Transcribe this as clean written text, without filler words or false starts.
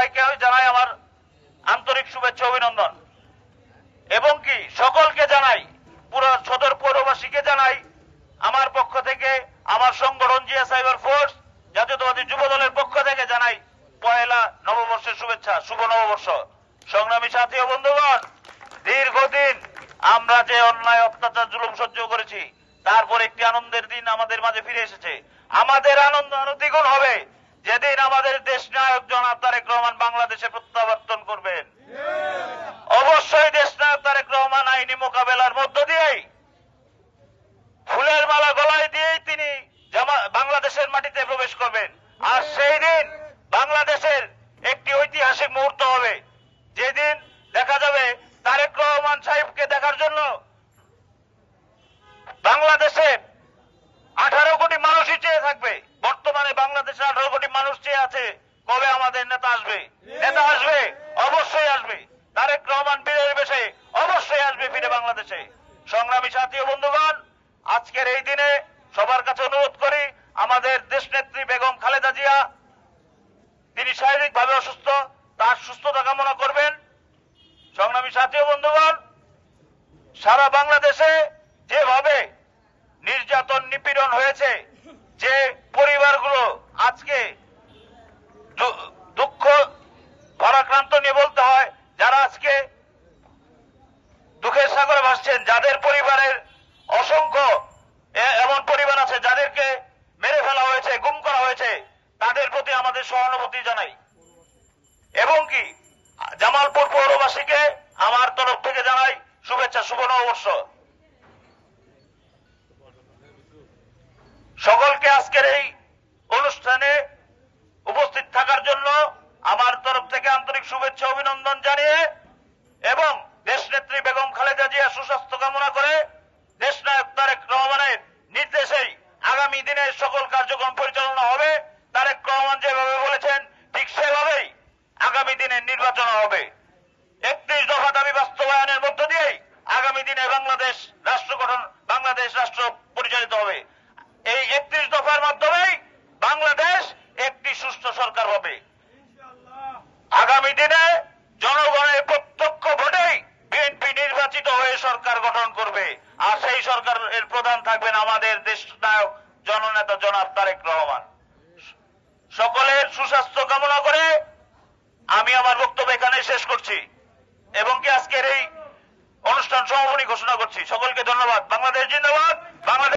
সবাইকে জানাই আমার আন্তরিক শুভেচ্ছা অভিনন্দন এবং কি সকলকে জানাই, পুরো সদর পৌরবাসীকে জানাই আমার পক্ষ থেকে, আমার সংগঠন জিয়া সাইবার ফোর্স জাতীয়তাবাদী যুব দলের পক্ষ থেকে জানাই পয়লা নববর্ষের শুভেচ্ছা, শুভ নববর্ষ। সংগ্রামী সাথী ও বন্ধুগণ, দীর্ঘদিন আমরা যে অন্যায় অত্যাচার জুলুম সহ্য করেছি, তারপর একটি আনন্দের দিন আমাদের মাঝে ফিরে এসেছে। আমাদের আনন্দ আরো দ্বিগুণ হবে যেদিন আমাদের দেশ নায়ক জনাব তারেক রহমান বাংলাদেশে প্রত্যাবর্তন করবেন। অবশ্যই দেশ নায়ক তারেক রহমান আইনি মোকাবেলার মধ্য দিয়েই, ফুলের মালা গলায় দিয়েই তিনি বাংলাদেশের মাটিতে প্রবেশ করবেন। আর সেই দিন বাংলাদেশের একটি ঐতিহাসিক মুহূর্ত হবে, যেদিন দেখা যাবে তারেক রহমান সাহেবকে দেখার জন্য বাংলাদেশের 18 কোটি মানুষই চেয়ে থাকবে। বর্তমানে বাংলাদেশে 18 কোটি মানুষ চেয়ে আছে কবে আমাদের নেতা আসবে। নেতা আসবে, অবশ্যই আসবে। তারেক রহমান বীরের বেশে অবশ্যই আসবে ফিরে বাংলাদেশে। সংগ্রামী সাথী ও বন্ধুগণ, আজকের এই দিনে সবার কাছে অনুরোধ করি, আমাদের দেশনেত্রী বেগম খালেদা জিয়া, তিনি শারীরিকভাবে অসুস্থ, তার সুস্থতা কামনা করবেন। সংগ্রামী সাথী ও বন্ধুগণ, সারা বাংলাদেশে যেভাবে নির্যাতন নিপীড়ন হয়েছে, যে পরিবারগুলো আজকে দুঃখ ভারাক্রান্ত নিয়ে বলতে হয়, যারা আজকে দুঃখের সাগরে ভাসছেন, যাদের পরিবারের অসংখ্য এমন পরিবার আছে যাদেরকে মেরে ফেলা হয়েছে, গুম করা হয়েছে, তাদের প্রতি আমাদের সহানুভূতি জানাই এবং কি জামালপুর পৌরবাসীকে আমার তরফ থেকে জানাই শুভেচ্ছা, শুভ নববর্ষ। সকলকে আজকের এই অনুষ্ঠানে উপস্থিত থাকার জন্য আমার তরফ থেকে আন্তরিক শুভেচ্ছা অভিনন্দন জানিয়ে এবং দেশনেত্রী বেগম খালেদা জিয়া সুস্বাস্থ্য কামনা করে দেশনায়ক তারেক রহমানের নির্দেশেই আগামী দিনে সকল কার্যক্রম পরিচালনা হবে। তারেক রহমান যেভাবে বলেছেন ঠিক সেভাবেই আগামী দিনে নির্বাচন হবে। 31 দফা দাবি বাস্তবায়নের মধ্য দিয়েই আগামী দিনে বাংলাদেশ রাষ্ট্র গঠন, বাংলাদেশ রাষ্ট্র পরিচালিত হবে। এই 31 দফার মাধ্যমেই বাংলাদেশ একটি সুষ্ঠু সরকার হবে। আগামী দিনে জনগণের প্রত্যক্ষ ভোটেই বিএনপি নির্বাচিত হয়ে সরকার গঠন করবে, আর সেই সরকারের প্রধান থাকবেন আমাদের দেশ নায়ক জননেতা জনাব তারেক রহমান। সকলের সুস্বাস্থ্য কামনা করে আমি আমার বক্তব্য এখানে শেষ করছি এবং কি আজকের এই অনুষ্ঠান সমাপনী ঘোষণা করছি। সকলকে ধন্যবাদ। বাংলাদেশ জিন্দাবাদ। বাংলাদেশ